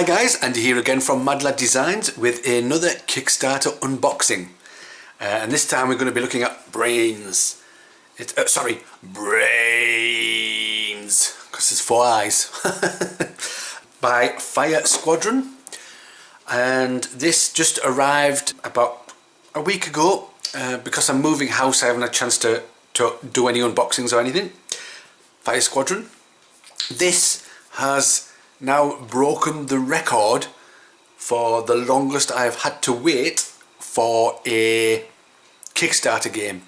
Hi guys, Andy here again from Mad Lad Designs with another Kickstarter unboxing. And this time we're going to be looking at Braiiiins. Braiiiins, because there's 4 eyes. By Fire Squadron. And this just arrived about a week ago. Because I'm moving house, I haven't had a chance to do any unboxings or anything. Fire Squadron. This has now broken the record for the longest I've had to wait for a Kickstarter game.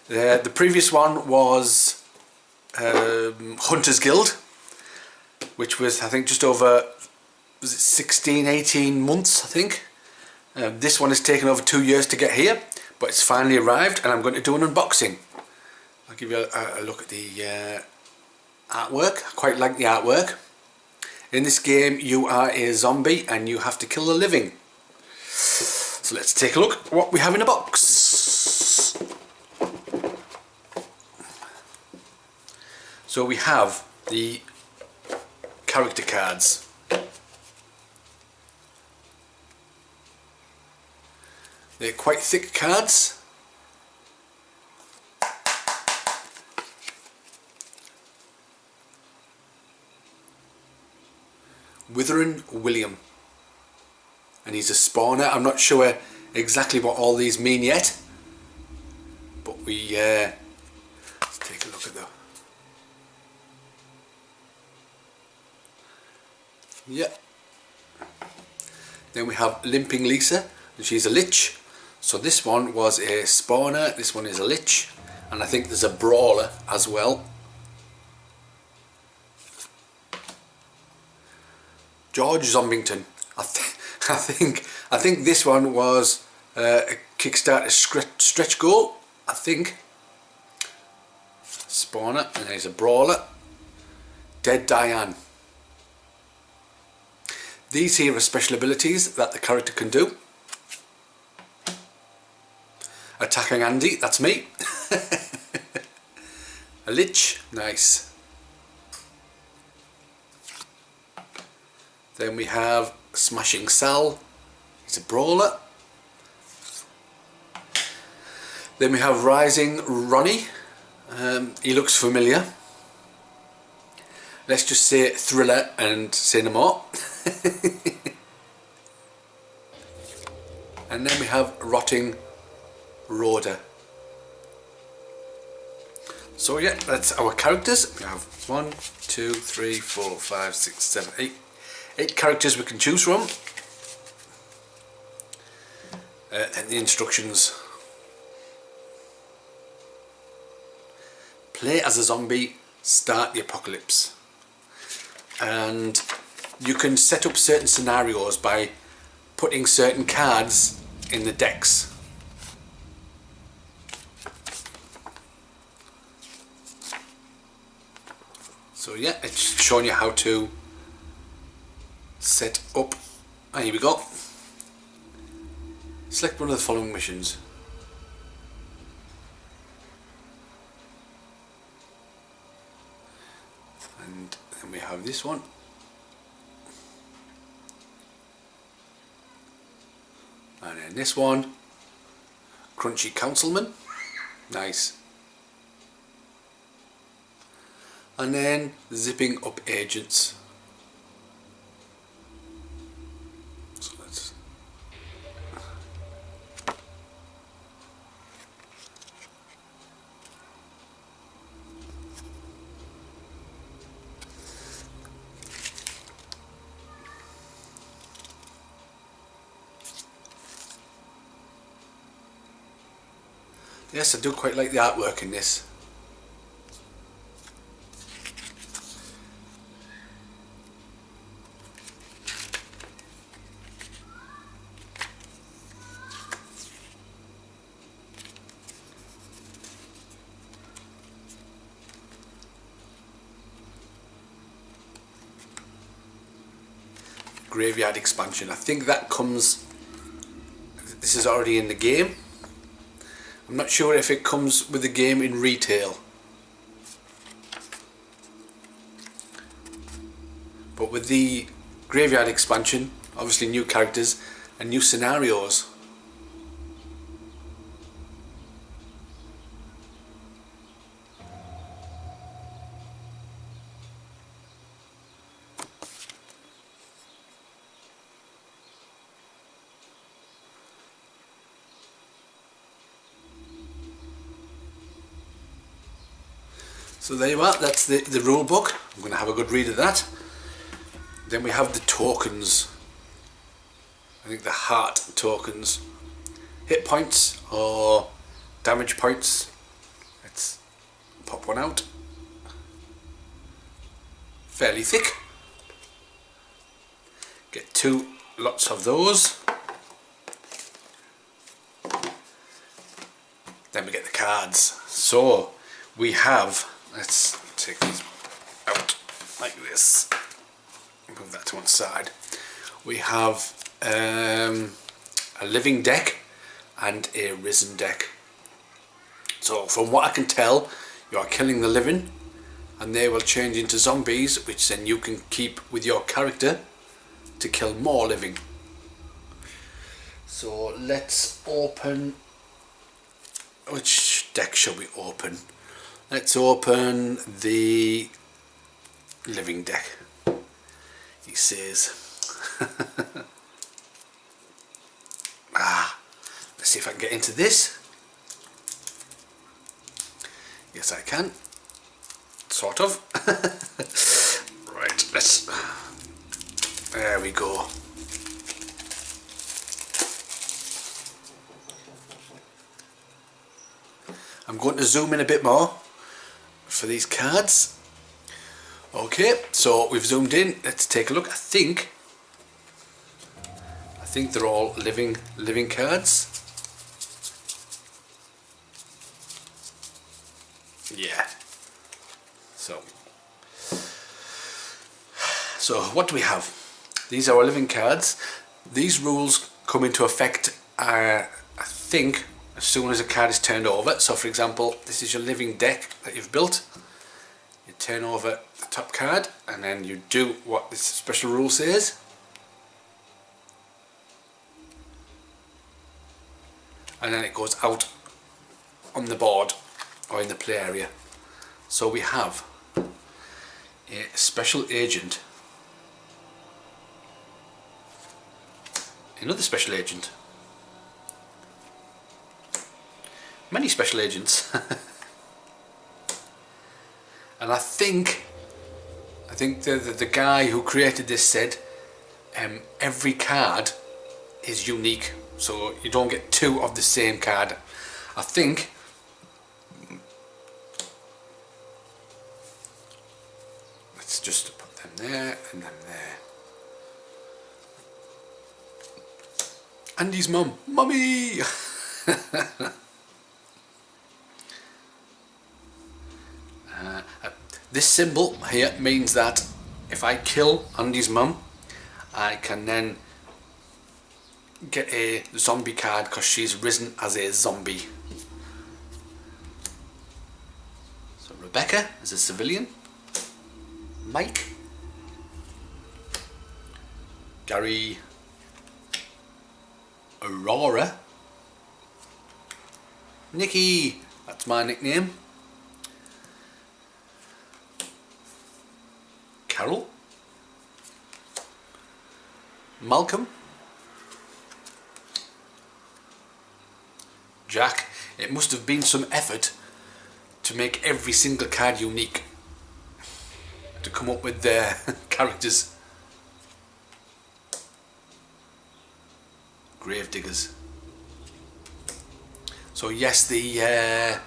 The previous one was Hunter's Guild, which was I think just over 16-18 months I think. This one has taken over 2 years to get here, but it's finally arrived and I'm going to do an unboxing. I'll give you a look at the artwork. I quite like the artwork. In this game you are a zombie and you have to kill the living. So let's take a look at what we have in a box. So we have the character cards. They're quite thick cards. Withering William, and he's a spawner. I'm not sure exactly what all these mean yet, but let's take a look at them. Yeah. Then we have Limping Lisa, and she's a lich. So this one was a spawner, this one is a lich, and I think there's a brawler as well. George Zombington. I think this one was a Kickstarter stretch goal. I think. Spawner, and there's a brawler. Dead Diane. These here are special abilities that the character can do. Attacking Andy, that's me. A lich, nice. Then we have Smashing Sal, he's a brawler. Then we have Rising Ronnie, he looks familiar. Let's just say Thriller and say no more. And then we have Rotting Rhoda. So yeah, that's our characters. We have 1, 2, 3, 4, 5, 6, 7, 8. 8 characters we can choose from. And the instructions. Play as a zombie, start the apocalypse. And you can set up certain scenarios by putting certain cards in the decks. So yeah, it's showing you how to set up. Here we go. Select one of the following missions. And then we have this one. And then this one. Crunchy Councilman. Nice. And then Zipping Up Agents. Yes, I do quite like the artwork in this. Graveyard expansion. I think that comes, this is already in the game. I'm not sure if it comes with the game in retail. But with the graveyard expansion, obviously new characters and new scenarios. So there you are, that's the rule book. I'm going to have a good read of that. Then we have the tokens. I think the heart tokens. Hit points or damage points. Let's pop one out. Fairly thick. Get 2 lots of those. Then we get the cards. So we have, let's take these out like this. Move that to one side. We have a living deck and a risen deck. So from what I can tell, you are killing the living and they will change into zombies, which then you can keep with your character to kill more living. So let's open, which deck shall we open? Let's open the living deck. He says, let's see if I can get into this. Yes, I can. Sort of. Right, let's. There we go. I'm going to zoom in a bit more for these cards. Okay, so we've zoomed in. Let's take a look. I think they're all living cards. Yeah. So what do we have? These are our living cards. These rules come into effect, I think, as soon as a card is turned over. So for example, this is your living deck that you've built. You turn over the top card and then you do what this special rule says. And then it goes out on the board or in the play area. So we have a special agent, another special agent, many special agents. And I think the guy who created this said every card is unique, so you don't get 2 of the same card. I think let's just put them there and them there. Andy's mum, mummy. This symbol here means that if I kill Andy's mum, I can then get a zombie card because she's risen as a zombie. So Rebecca is a civilian. Mike. Gary. Aurora. Nikki, that's my nickname. Carol. Malcolm. Jack. It must have been some effort to make every single card unique, to come up with their characters. Gravediggers. So yes, let's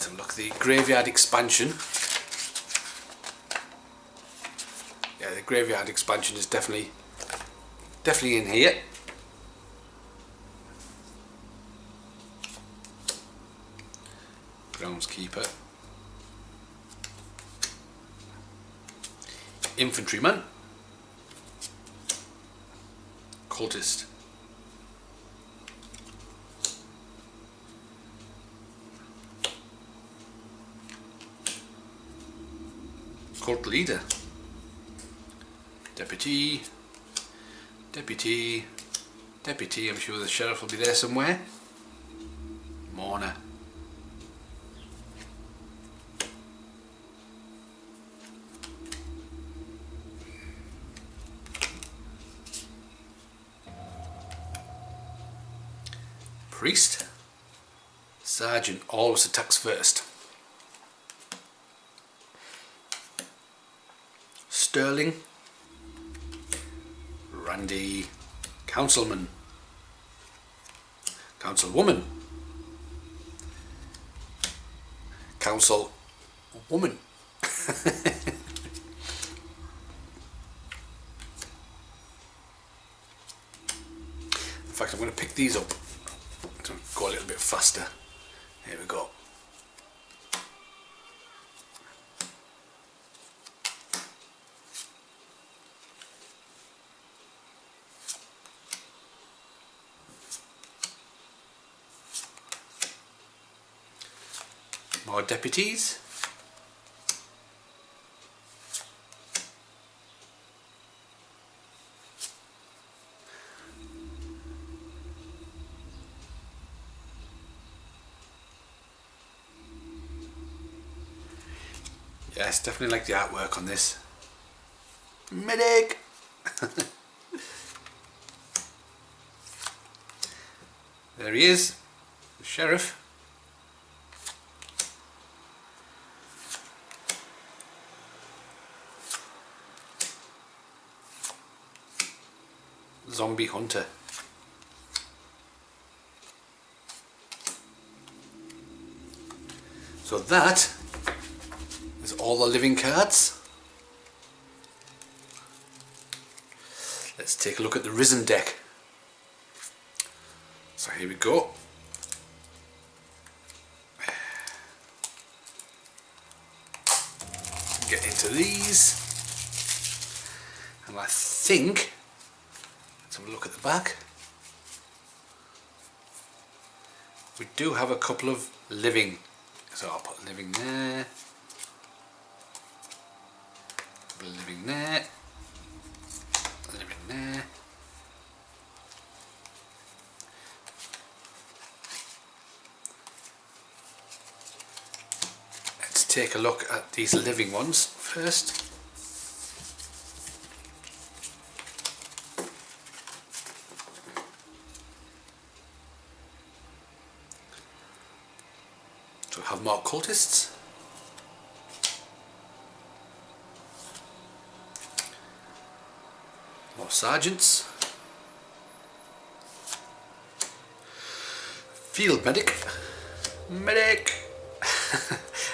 have a look, the graveyard expansion. Yeah, the graveyard expansion is definitely in here. Groundskeeper. Infantryman. Cultist. Cult leader. Deputy, deputy, deputy. I'm sure the sheriff will be there somewhere. Mourner. Priest. Sergeant always attacks first. Sterling. Randy. Councilman. Councilwoman. Councilwoman. In fact, I'm going to pick these up to go a little bit faster. Here we go. More deputies. Yes, definitely like the artwork on this. Medic! There he is, the sheriff. Zombie hunter. So that is all the living cards. Let's take a look at the risen deck. So here we go. Get into these. And I think, let's have a look at the back. We do have a couple of living. So I'll put living there. Living there. Living there. Let's take a look at these living ones first. So we have more cultists. More sergeants. Field medic. Medic.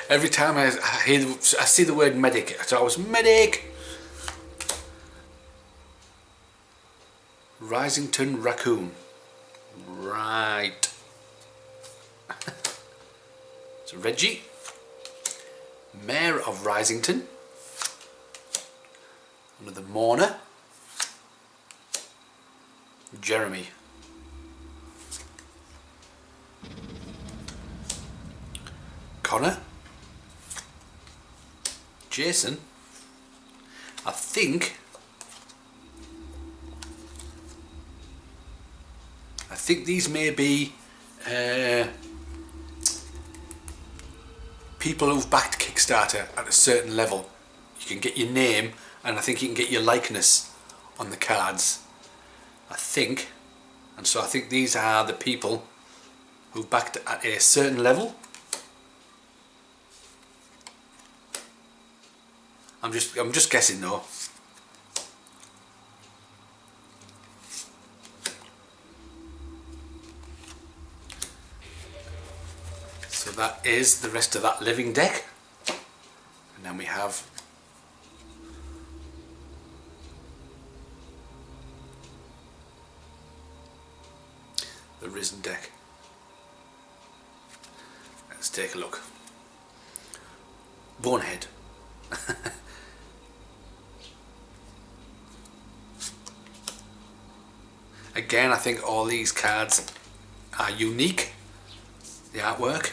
Every time I see the word medic, it's always medic. Risington raccoon. Right. So Reggie, Mayor of Risington. Another mourner. Jeremy. Connor. Jason. I think these may be people who've backed Kickstarter at a certain level. You can get your name, and I think you can get your likeness on the cards. I think, and so I think these are the people who backed at a certain level. I'm just guessing though. So that is the rest of that living deck, and then we have the risen deck. Let's take a look. Bonehead. Again, I think all these cards are unique, the artwork.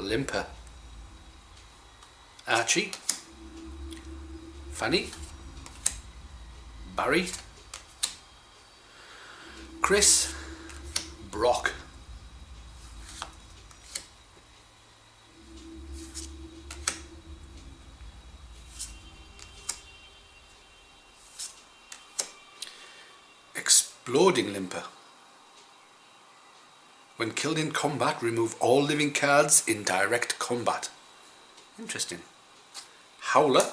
Limper, Archie, Fanny, Barry, Chris, Brock, Exploding Limper. When killed in combat, remove all living cards in direct combat. Interesting. Howler.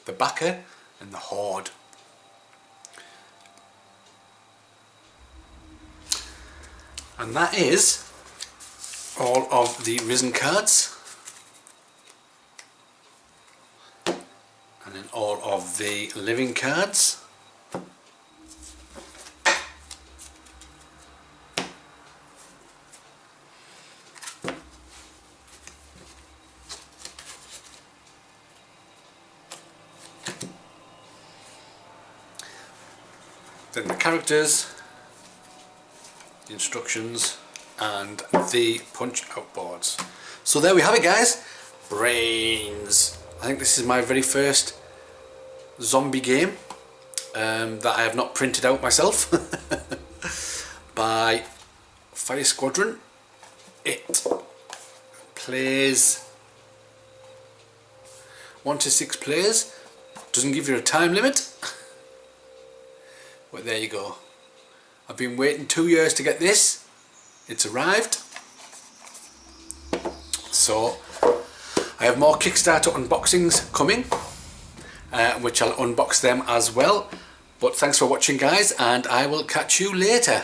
The backer and the hoard. And that is all of the risen cards, and then all of the living cards. Then the characters, the instructions, and the punch out boards. So there we have it, guys. Braiiiins. I think this is my very first zombie game that I have not printed out myself by Fire Squadron. It plays 1 to 6 players. Doesn't give you a time limit. But there you go. I've been waiting 2 years to get this. It's arrived. So I have more Kickstarter unboxings coming, which I'll unbox them as well. But thanks for watching, guys, and I will catch you later.